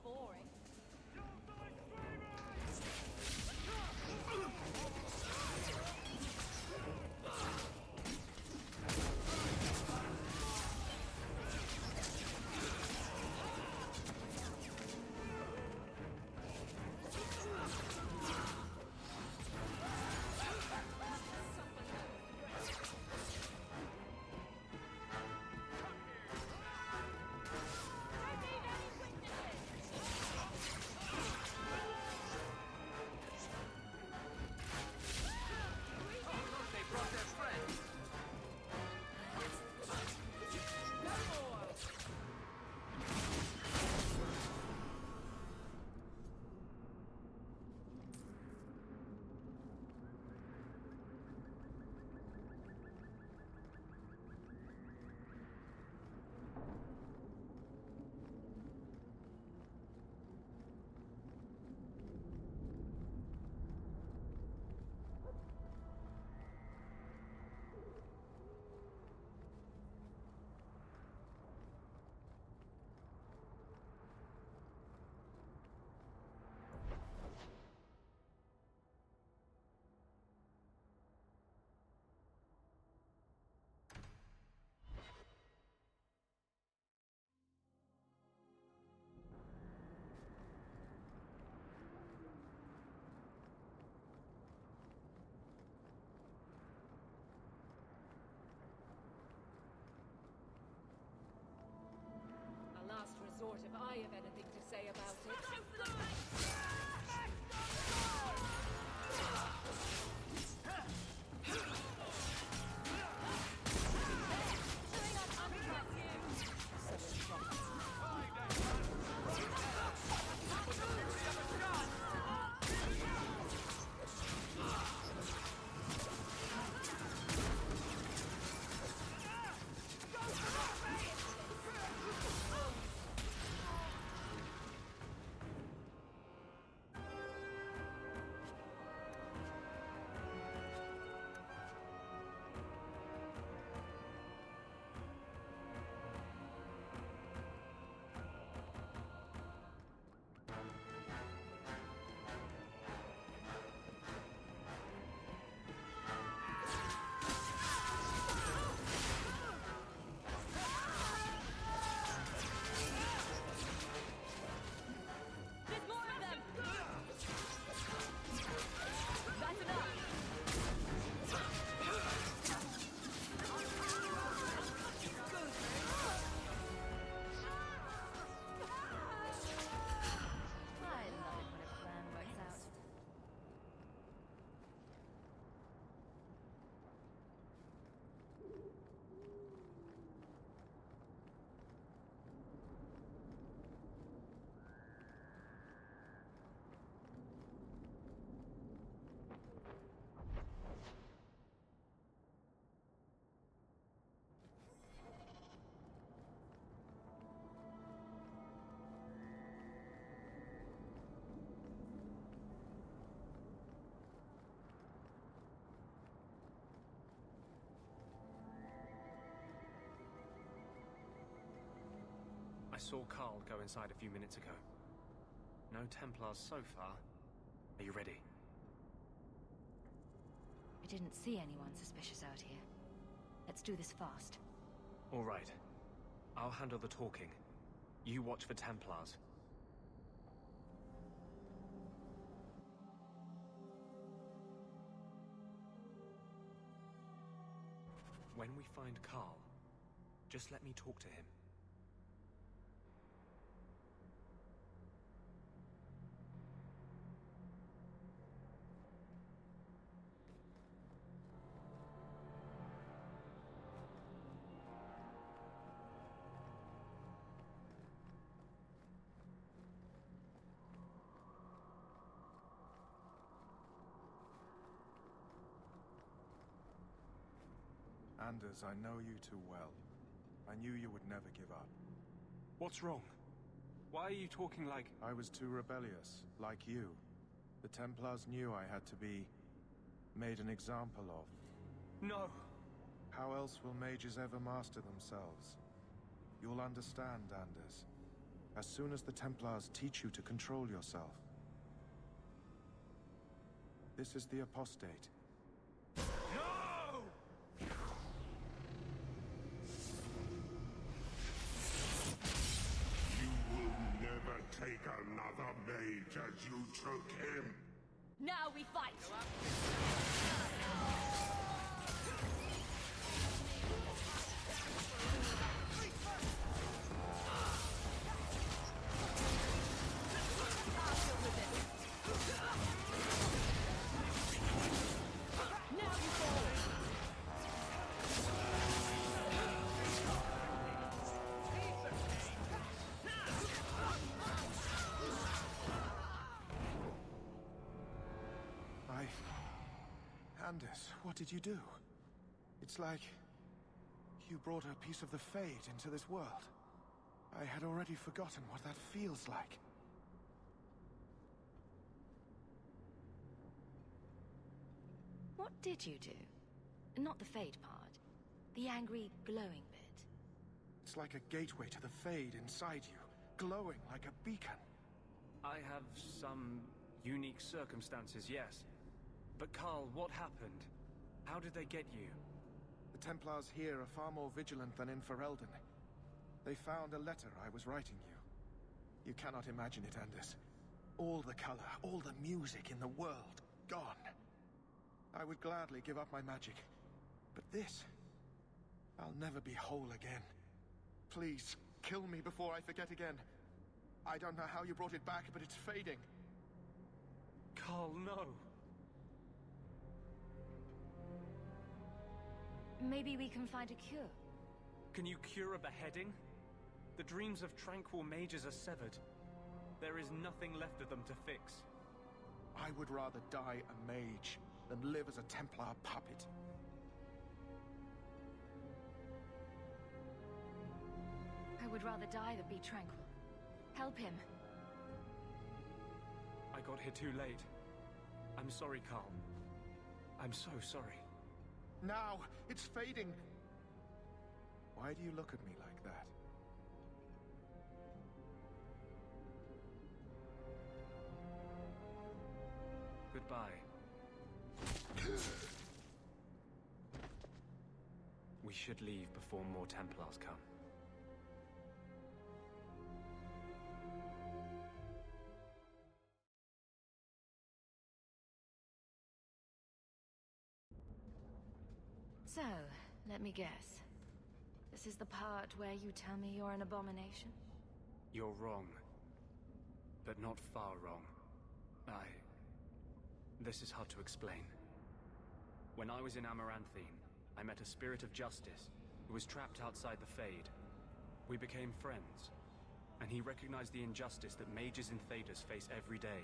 boring. Last resort if I have anything to say about it. I saw Carl go inside a few minutes ago. No Templars so far. Are you ready? I didn't see anyone suspicious out here. Let's do this fast. All right. I'll handle the talking. You watch for Templars. When we find Carl, just let me talk to him. Anders, I know you too well. I knew you would never give up. What's wrong? Why are you talking like... I was too rebellious, like you. The Templars knew I had to be made an example of. No! How else will mages ever master themselves? You'll understand, Anders. as soon as the Templars teach you to control yourself. This is the apostate. No! You will never take another mage as you took him. Now we fight! Candace, what did you do? It's like you brought a piece of the Fade into this world. I had already forgotten what that feels like. What did you do? Not the Fade part. The angry, glowing bit. It's like a gateway to the Fade inside you, glowing like a beacon. I have some unique circumstances, yes. But Carl, what happened? How did they get you? The Templars here are far more vigilant than in Ferelden. They found a letter I was writing you. You cannot imagine it, Anders. All the color, all the music in the world, gone. I would gladly give up my magic. But this... I'll never be whole again. Please, kill me before I forget again. I don't know how you brought it back, but it's fading. Carl, no! Maybe we can find a cure. Can you cure a beheading? The dreams of tranquil mages are severed. There is nothing left of them to fix. I would rather die a mage than live as a Templar puppet. I would rather die than be tranquil. Help him. I got here too late. I'm sorry, Carl. I'm so sorry. Now! It's fading! Why do you look at me like that? Goodbye. We should leave before more Templars come. So, let me guess. This is the part where you tell me you're an abomination? You're wrong. But not far wrong. This is hard to explain. When I was in Amaranthine, I met a spirit of justice who was trapped outside the Fade. We became friends, and he recognized the injustice that mages in Thedas face every day.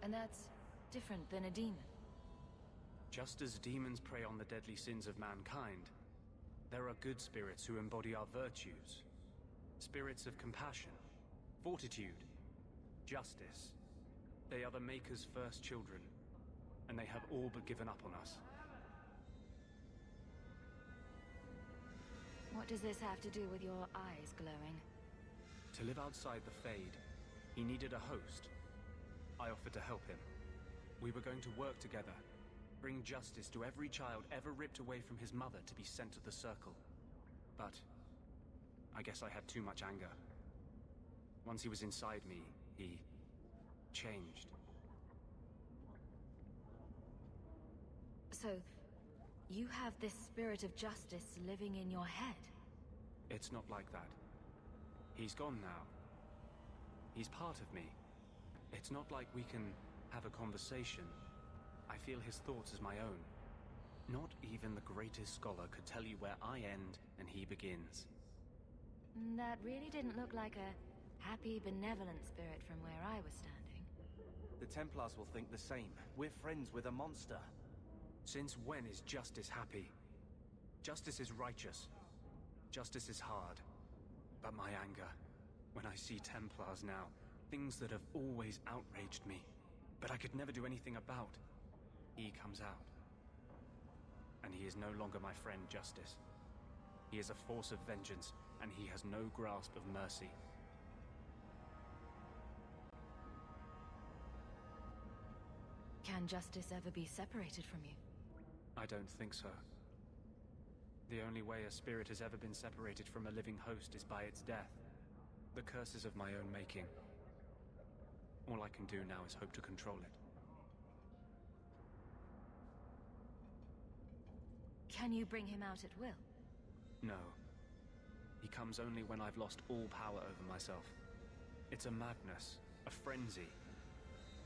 And that's different than a demon. Just as demons prey on the deadly sins of mankind, there are good spirits who embody our virtues. Spirits of compassion, fortitude, justice. They are the Maker's first children, and they have all but given up on us. What does this have to do with your eyes glowing? To live outside the Fade, he needed a host. I offered to help him. We were going to work together, bring justice to every child ever ripped away from his mother to be sent to the Circle. But I guess I had too much anger. Once he was inside me, he changed. So, you have this spirit of justice living in your head? It's not like that. He's gone now. He's part of me. It's not like we can have a conversation. I feel his thoughts as my own. Not even the greatest scholar could tell you where I end and he begins. That really didn't look like a happy, benevolent spirit from where I was standing. The Templars will think the same. We're friends with a monster. Since when is justice happy? Justice is righteous. Justice is hard. But my anger, when I see Templars now, things that have always outraged me, but I could never do anything about, he comes out. And he is no longer my friend, Justice. He is a force of vengeance, and he has no grasp of mercy. Can justice ever be separated from you? I don't think so. The only way a spirit has ever been separated from a living host is by its death. The curse is of my own making. All I can do now is hope to control it. Can you bring him out at will? No. He comes only when I've lost all power over myself. It's a madness, a frenzy.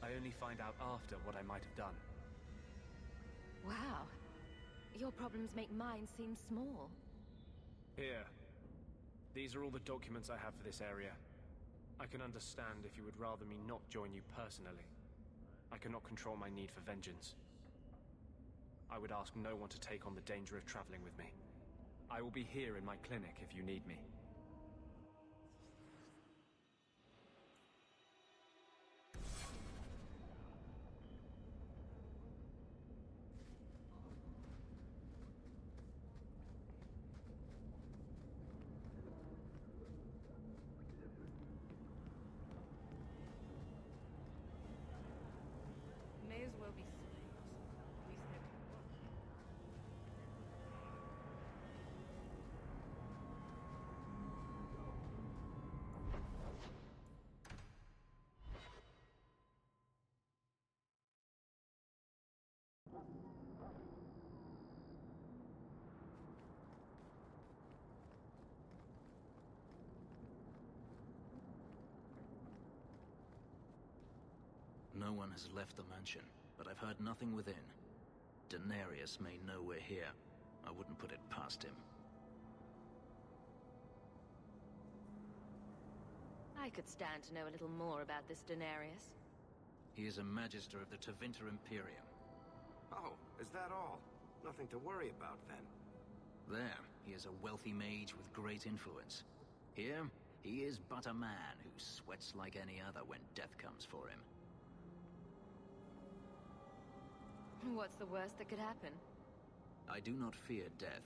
I only find out after what I might have done. Wow. Your problems make mine seem small. Here. These are all the documents I have for this area. I can understand if you would rather me not join you personally. I cannot control my need for vengeance. I would ask no one to take on the danger of traveling with me. I will be here in my clinic if you need me. May as well be slaves. At least they're No one has left the mansion, but I've heard nothing within. Daenerys may know we're here. I wouldn't put it past him. I could stand to know a little more about this Daenerys. He is a magister of the Tevinter Imperium. Oh, is that all? Nothing to worry about, then. There, he is a wealthy mage with great influence. Here, he is but a man who sweats like any other when death comes for him. What's the worst that could happen? I do not fear death.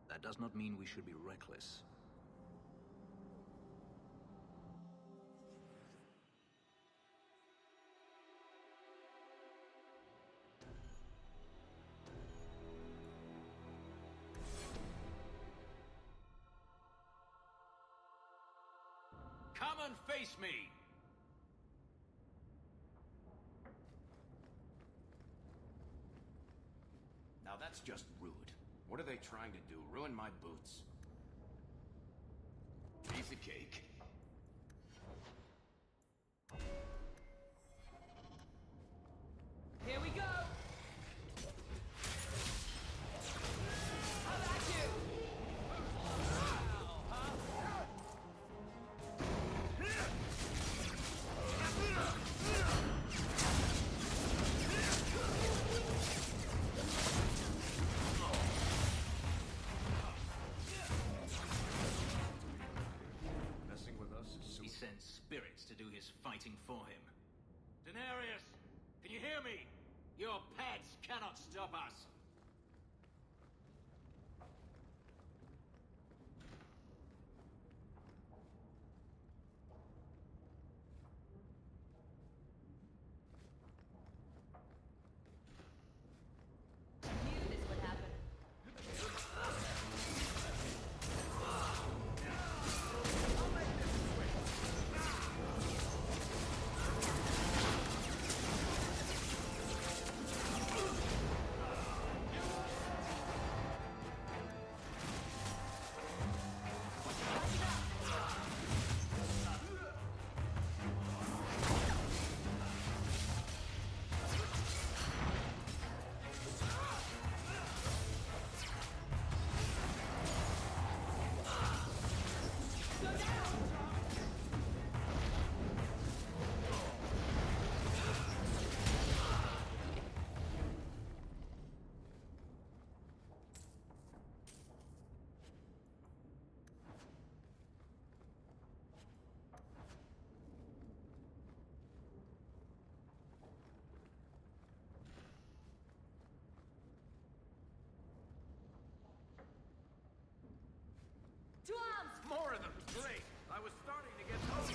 That does not mean we should be reckless. Come and face me! Now that's just rude. What are they trying to do? Ruin my boots? Piece of cake. Here we go! How about you? Messing with us is He sends spirits to do his fighting for him. Daenerys! Can you hear me? Your pets cannot stop us! I knew this would happen. To arms! More of them! Great! I was starting to get over.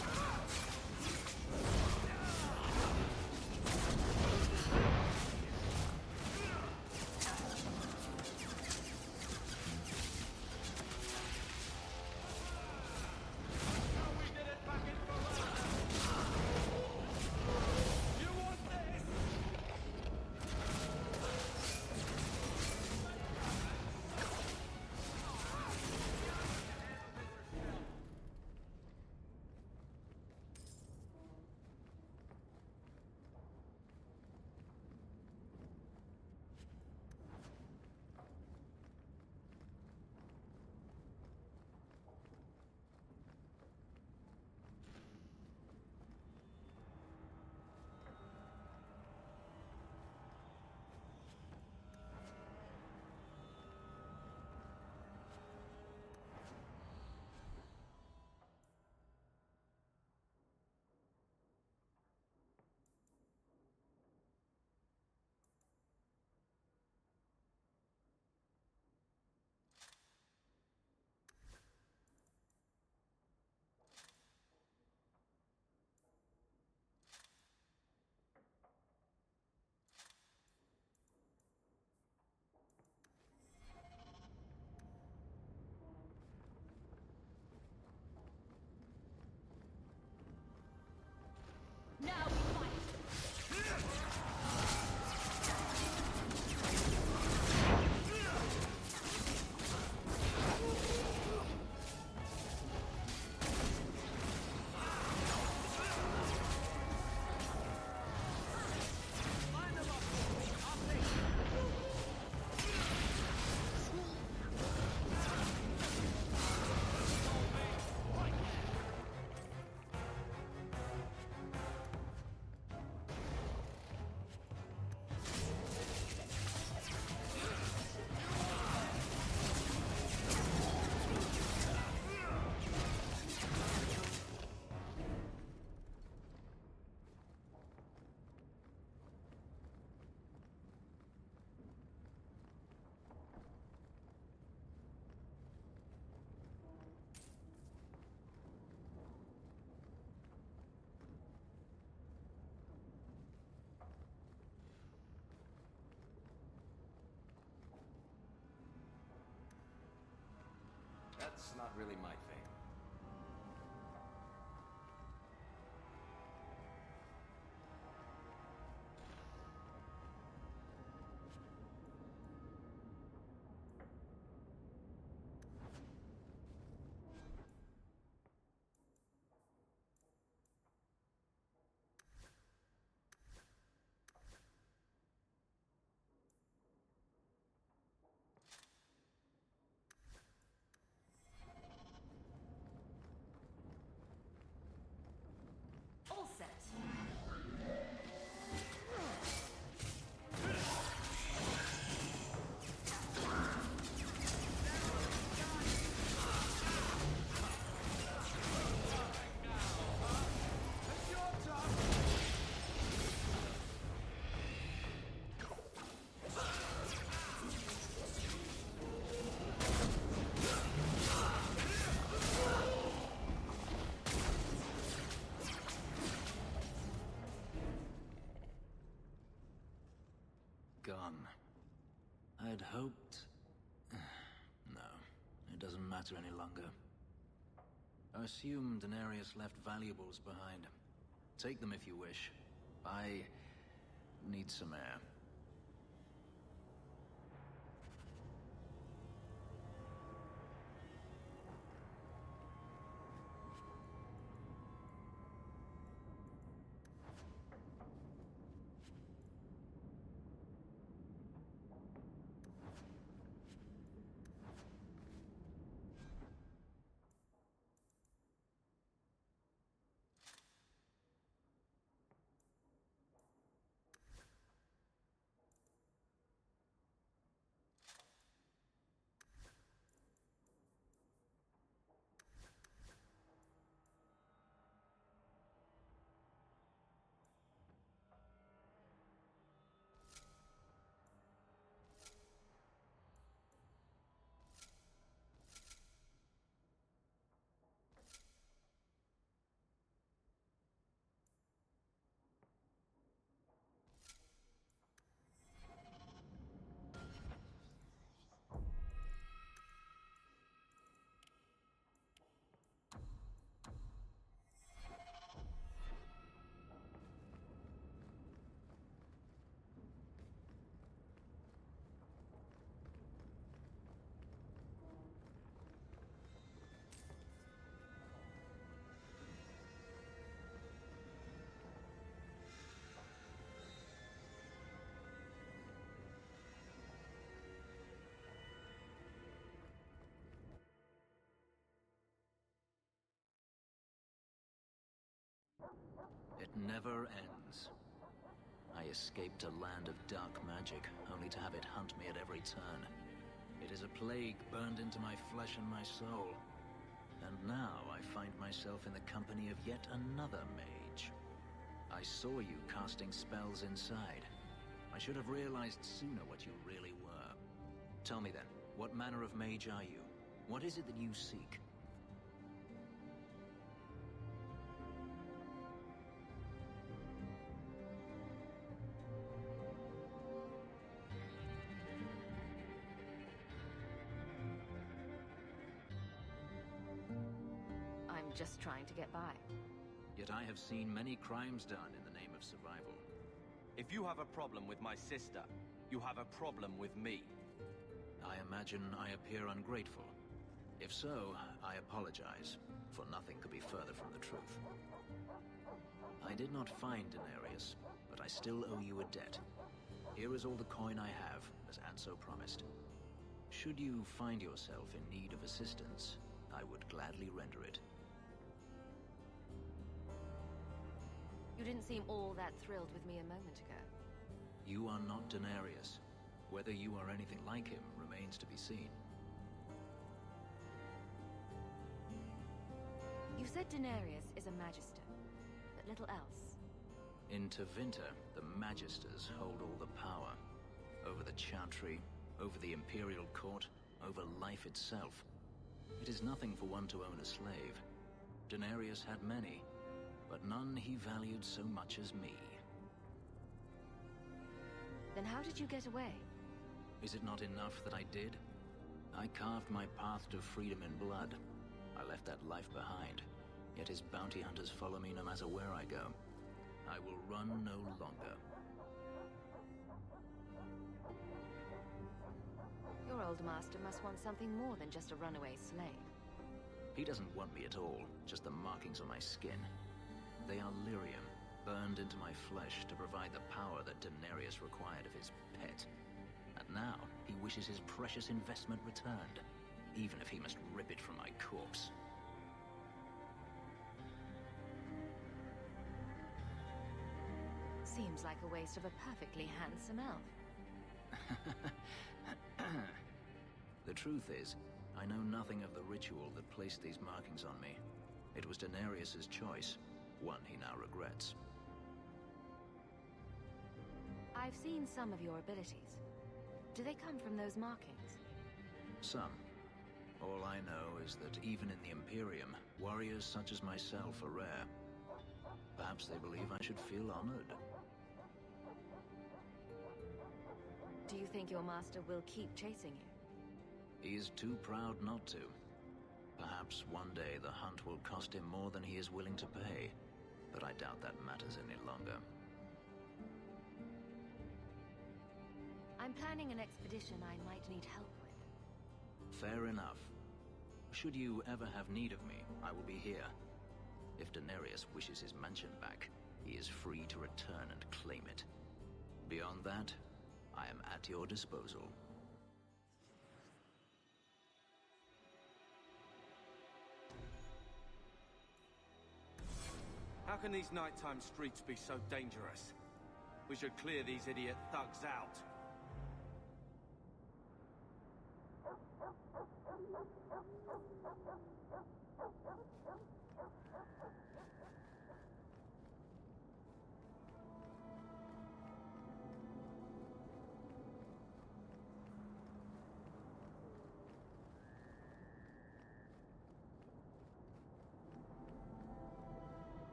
not really my thing. All set. Gone. I'd hoped... No, it doesn't matter any longer. I assume Denarius left valuables behind. Take them if you wish. I need some air. It never ends. I escaped a land of dark magic, only to have it hunt me at every turn. It is a plague burned into my flesh and my soul. And now I find myself in the company of yet another mage. I saw you casting spells inside. I should have realized sooner what you really were. Tell me then, what manner of mage are you? What is it that you seek? I'm just trying to get by. Yet I have seen many crimes done in the name of survival. If you have a problem with my sister, you have a problem with me. I imagine I appear ungrateful. If so, I apologize, for nothing could be further from the truth. I did not find Denarius, but I still owe you a debt. Here is all the coin I have, as Anso promised. Should you find yourself in need of assistance, I would gladly render it. You didn't seem all that thrilled with me a moment ago. You are not Denarius. Whether you are anything like him remains to be seen. You said Denarius is a magister, but little else. In Tevinter, the Magisters hold all the power. Over the Chantry, over the Imperial Court, over life itself. It is nothing for one to own a slave. Denarius had many, but none he valued so much as me. Then how did you get away? Is it not enough that I did? I carved my path to freedom in blood, I left that life behind, yet his bounty hunters follow me no matter where I go. I will run no longer. Your old master must want something more than just a runaway slave. He doesn't want me at all, just the markings on my skin. They are lyrium, burned into my flesh to provide the power that Daenerys required of his pet. And now, he wishes his precious investment returned, even if he must rip it from my corpse. Seems like a waste of a perfectly handsome elf. The truth is, I know nothing of the ritual that placed these markings on me. It was Daenerys' choice, one he now regrets. I've seen some of your abilities. Do they come from those markings? Some. All I know is that even in the Imperium, warriors such as myself are rare. Perhaps they believe I should feel honored. Do you think your master will keep chasing you? He is too proud not to. Perhaps one day the hunt will cost him more than he is willing to pay, but I doubt that matters any longer. I'm planning an expedition I might need help with. Fair enough. Should you ever have need of me, I will be here. If Daenerys wishes his mansion back, he is free to return and claim it. Beyond that, I am at your disposal. How can these nighttime streets be so dangerous? We should clear these idiot thugs out.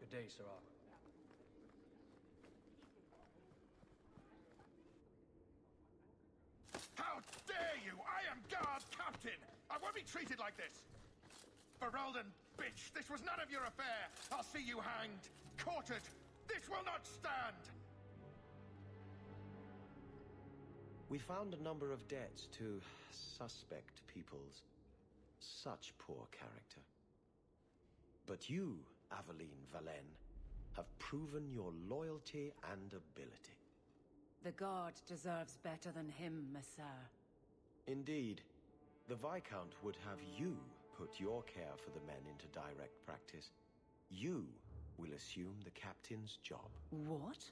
Good day, Sirrah. How dare you! I am guard captain! I won't be treated like this! Ferelden, bitch! This was none of your affair! I'll see you hanged! Quartered! This will not stand! We found a number of debts to suspect peoples. Such poor character. But you, Aveline Valen, have proven your loyalty and ability. The guard deserves better than him, Messire. Indeed. The Viscount would have you put your care for the men into direct practice. You will assume the captain's job. What?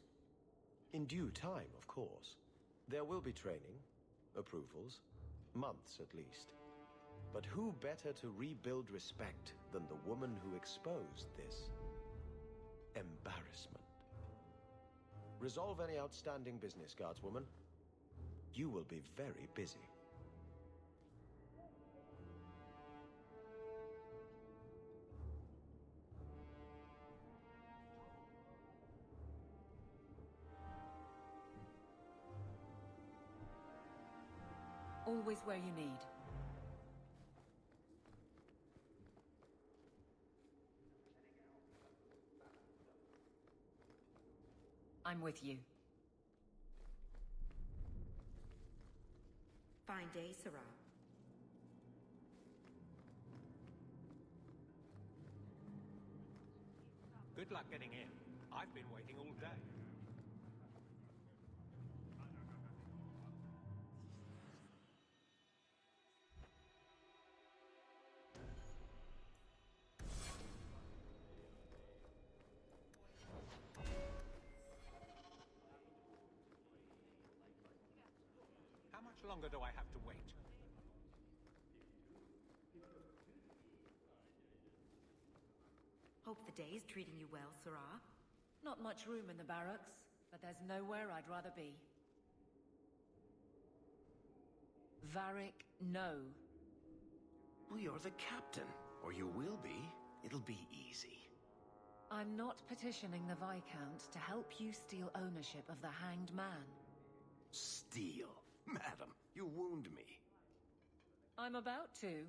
In due time, of course. There will be training, approvals, months at least. But who better to rebuild respect than the woman who exposed this embarrassment? Resolve any outstanding business, guardswoman. You will be very busy. Always where you need. I'm with you. Fine day, Sirrah. Good luck getting in. I've been waiting all day. How much longer do I have to wait? Hope the day is treating you well, Sirrah. Not much room in the barracks, but there's nowhere I'd rather be. Varric, no. Well, you're the captain. Or you will be. It'll be easy. I'm not petitioning the Viscount to help you steal ownership of the Hanged Man. Steal? Madam, you wound me. I'm about to.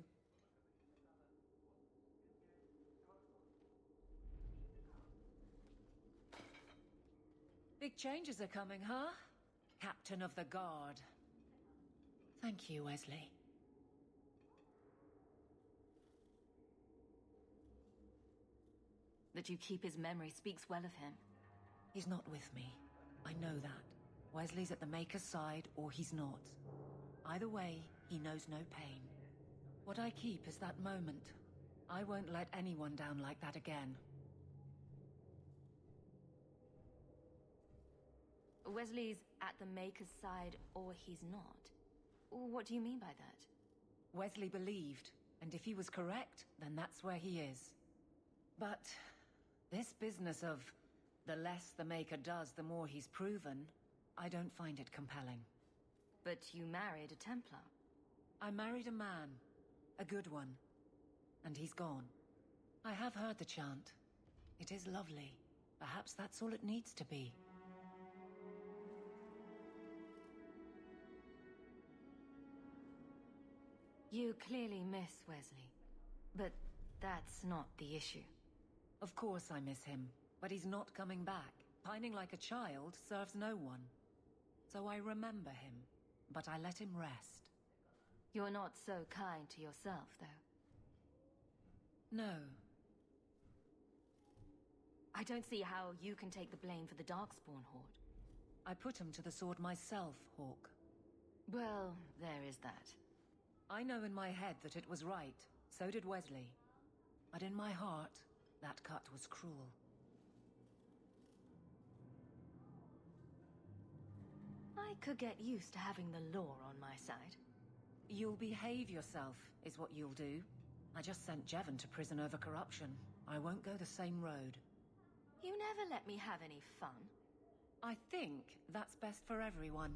Big changes are coming, huh? Captain of the Guard. Thank you, Wesley. That you keep his memory speaks well of him. He's not with me. I know that. Wesley's at the Maker's side, or he's not. Either way, he knows no pain. What I keep is that moment. I won't let anyone down like that again. Wesley's at the Maker's side, or he's not. What do you mean by that? Wesley believed, and if he was correct, then that's where he is. But this business of the less the Maker does, the more he's proven, I don't find it compelling. But you married a Templar. I married a man. A good one. And he's gone. I have heard the chant. It is lovely. Perhaps that's all it needs to be. You clearly miss Wesley. But that's not the issue. Of course I miss him, but he's not coming back. Pining like a child serves no one. So I remember him, but I let him rest. You're not so kind to yourself, though. No. I don't see how you can take the blame for the Darkspawn Horde. I put him to the sword myself, Hawke. Well, there is that. I know in my head that it was right. So did Wesley. But in my heart, that cut was cruel. I could get used to having the law on my side. You'll behave yourself, is what you'll do. I just sent Jevon to prison over corruption. I won't go the same road. You never let me have any fun. I think that's best for everyone.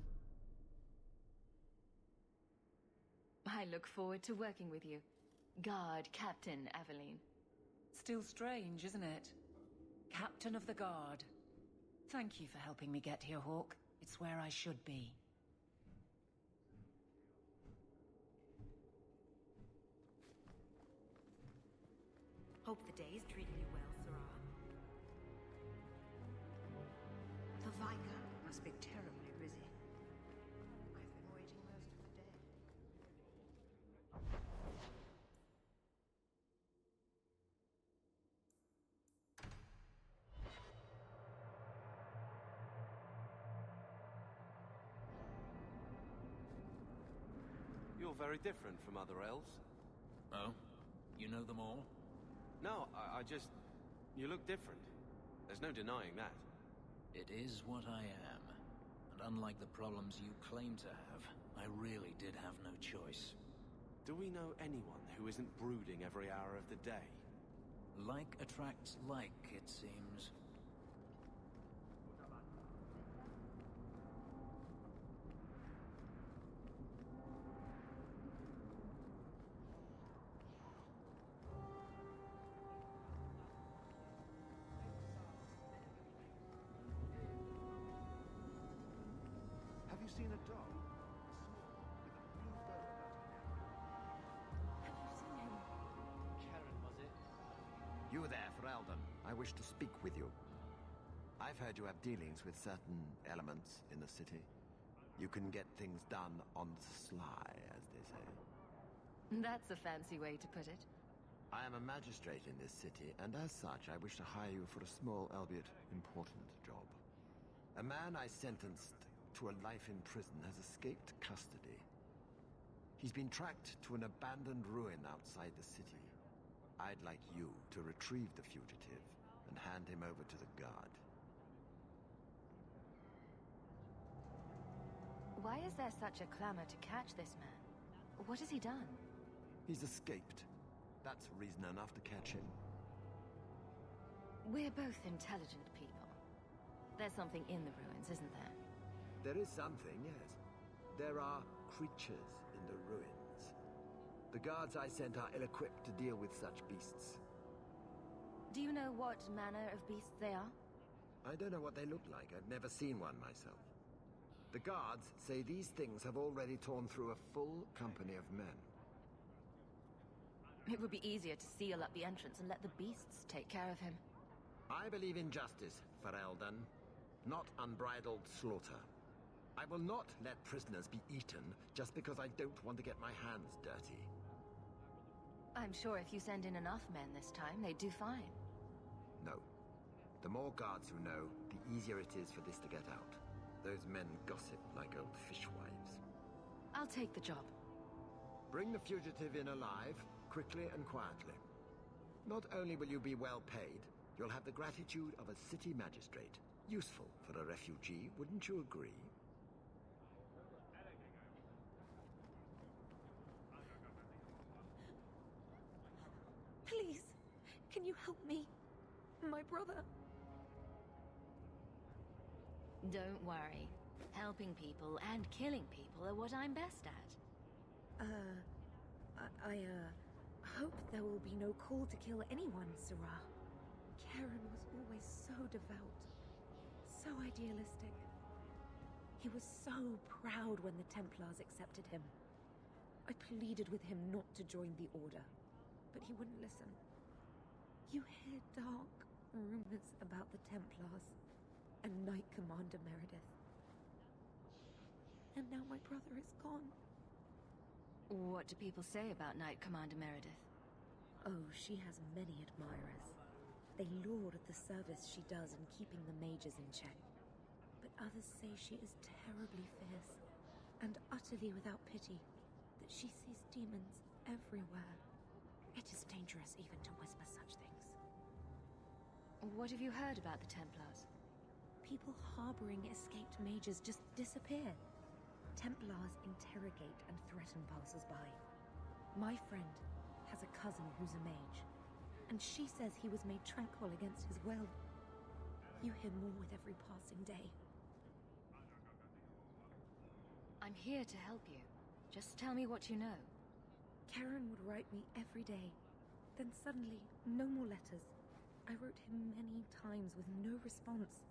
I look forward to working with you. Guard Captain Aveline. Still strange, isn't it? Captain of the Guard. Thank you for helping me get here, Hawke. It's where I should be. Hope the day is treating you well, Sarah. The Viscount must be terribly busy. I've been waiting most of the day. You're very different from other elves. Oh? You know them all? No, I just... You look different. There's no denying that. It is what I am. And unlike the problems you claim to have, I really did have no choice. Do we know anyone who isn't brooding every hour of the day? Like attracts like, it seems. Have you seen a dog? Small, with a blue bow about her neck. Have you seen him? Karen, was it? You there, Ferelden. I wish to speak with you. I've heard you have dealings with certain elements in the city. You can get things done on the sly, as they say. That's a fancy way to put it. I am a magistrate in this city, and as such, I wish to hire you for a small, albeit important, job. A man I sentenced to a life in prison has escaped custody. He's been tracked to an abandoned ruin outside the city. I'd like you to retrieve the fugitive and hand him over to the guard. Why is there such a clamor to catch this man? What has he done? He's escaped. That's reason enough to catch him. We're both intelligent people. There's something in the ruins, isn't there? There is something, yes. There are creatures in the the ruins. The guards I sent are ill-equipped to deal with such beasts. Do you know what manner of beasts they are? I don't know what they look like. I've never seen one myself. The guards say these things have already torn through a full company of men. It would be easier to seal up the entrance and let the beasts take care of him. I believe in justice, Ferelden, not unbridled slaughter. I will not let prisoners be eaten just because I don't want to get my hands dirty. I'm sure if you send in enough men this time, they'd do fine. No. The more guards who know, the easier it is for this to get out. Those men gossip like old fishwives. I'll take the job. Bring the fugitive in alive, quickly and quietly. Not only will you be well paid, you'll have the gratitude of a city magistrate. Useful for a refugee, wouldn't you agree? Please, can you help me? My brother. Don't worry. Helping people and killing people are what I'm best at. I hope there will be no call to kill anyone, Sarah. Karen was always so devout, so idealistic. He was so proud when the Templars accepted him. I pleaded with him not to join the Order, but he wouldn't listen. You hear dark rumors about the Templars and Knight Commander Meredith. And now my brother is gone. What do people say about Knight Commander Meredith? Oh, she has many admirers. They laud at the service she does in keeping the mages in check. But others say she is terribly fierce and utterly without pity, that she sees demons everywhere. It is dangerous even to whisper such things. What have you heard about the Templars? People harboring escaped mages just disappear. Templars interrogate and threaten passers-by. My friend has a cousin who's a mage, and she says he was made tranquil against his will. You hear more with every passing day. I'm here to help you. Just tell me what you know. Karen would write me every day. Then suddenly, no more letters. I wrote him many times with no response.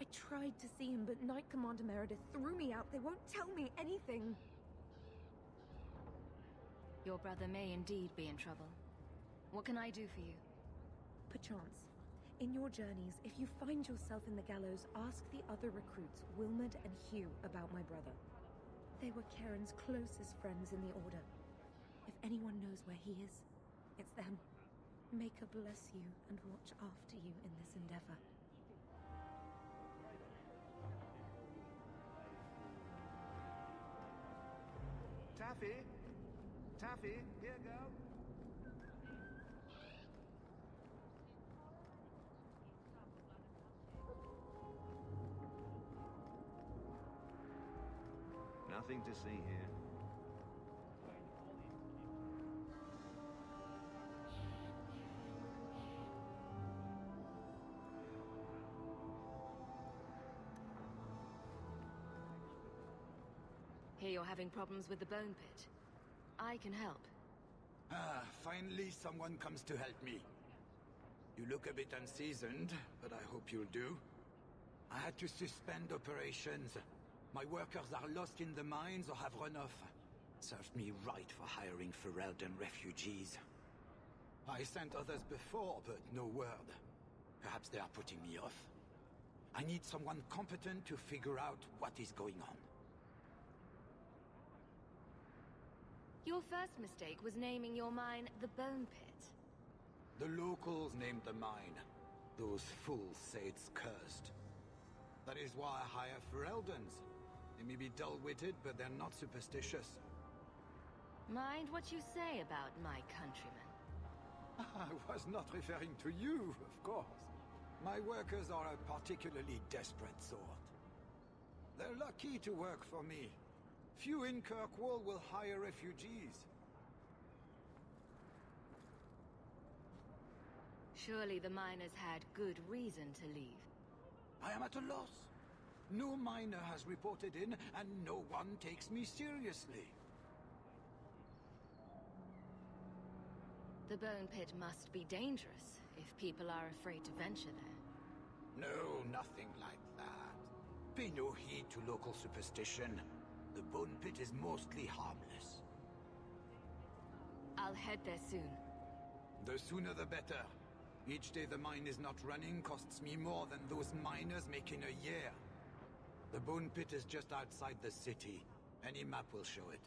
I tried to see him, but Knight Commander Meredith threw me out. They won't tell me anything. Your brother may indeed be in trouble. What can I do for you? Perchance. In your journeys, if you find yourself in the gallows, ask the other recruits, Wilmerd and Hugh, about my brother. They were Karen's closest friends in the Order. If anyone knows where he is, it's them. May God bless you and watch after you in this endeavor. Taffy? Taffy, here, girl. Nothing to see here. Hear you're having problems with the bone pit. I can help. Ah, finally someone comes to help me. You look a bit unseasoned, but I hope you'll do. I had to suspend operations. My workers are lost in the mines or have run off. Served me right for hiring Ferelden refugees. I sent others before, but no word. Perhaps they are putting me off. I need someone competent to figure out what is going on. Your first mistake was naming your mine the Bone Pit. The locals named the mine. Those fools say it's cursed. That is why I hire Fereldens. They may be dull-witted, but they're not superstitious. Mind what you say about my countrymen. I was not referring to you, of course. My workers are a particularly desperate sort. They're lucky to work for me. Few in Kirkwall will hire refugees. Surely the miners had good reason to leave. I am at a loss. No miner has reported in, and no one takes me seriously. The Bone Pit must be dangerous if people are afraid to venture there. No, nothing like that. Pay no heed to local superstition. The Bone Pit is mostly harmless. I'll head there soon. The sooner the better. Each day the mine is not running costs me more than those miners make in a year. The Bone Pit is just outside the city. Any map will show it.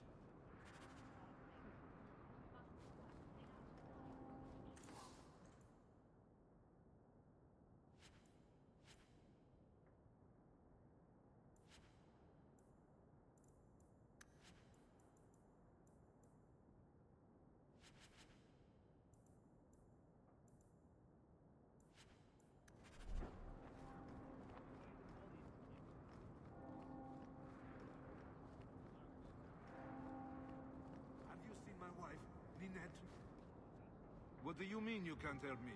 What do you mean you can't help me?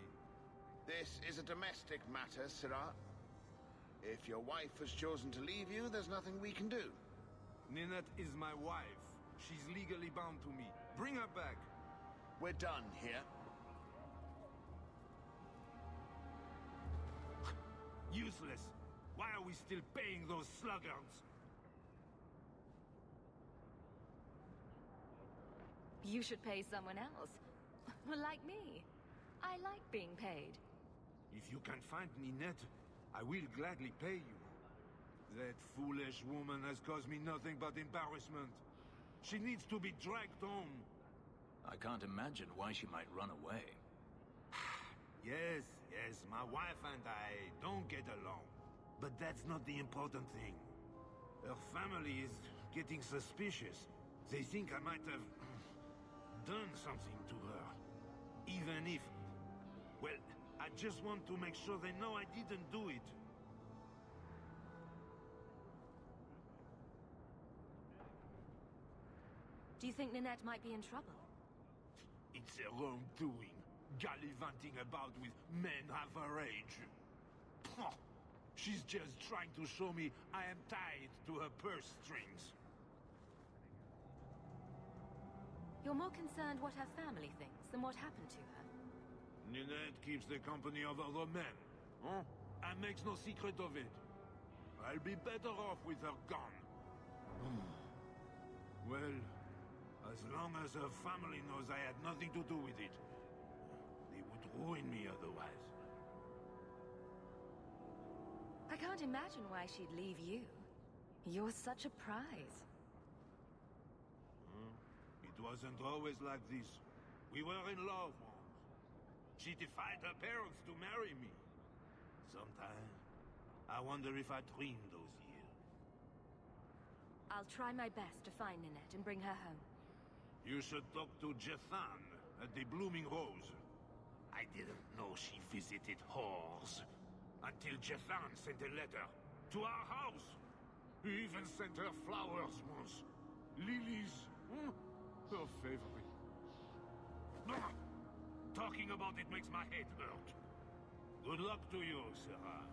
This is a domestic matter, Sirrah. If your wife has chosen to leave you, there's nothing we can do. Ninette is my wife. She's legally bound to me. Bring her back. We're done here. Useless. Why are we still paying those sluggards? You should pay someone else. Like me. I like being paid. If you can find Ninette, I will gladly pay you. That foolish woman has caused me nothing but embarrassment. She needs to be dragged home. I can't imagine why she might run away. Yes, my wife and I don't get along. But that's not the important thing. Her family is getting suspicious. They think I might have done something to her. Even if... Well, I just want to make sure they know I didn't do it. Do you think Ninette might be in trouble? It's her own doing. Gallivanting about with men half her age. Pah! She's just trying to show me I am tied to her purse strings. You're more concerned what her family thinks than what happened to her. Ninette keeps the company of other men, huh? And makes no secret of it. I'll be better off with her gone. Well, as long as her family knows I had nothing to do with it, they would ruin me otherwise. I can't imagine why she'd leave you. You're such a prize. It wasn't always like this. We were in love once. She defied her parents to marry me. Sometimes, I wonder if I dreamed those years. I'll try my best to find Ninette and bring her home. You should talk to Jethan at the Blooming Rose. I didn't know she visited whores. Until Jethan sent a letter to our house. He even sent her flowers once. Lilies. Her favorite. Talking about it makes my head hurt. Good luck to you, Sarah.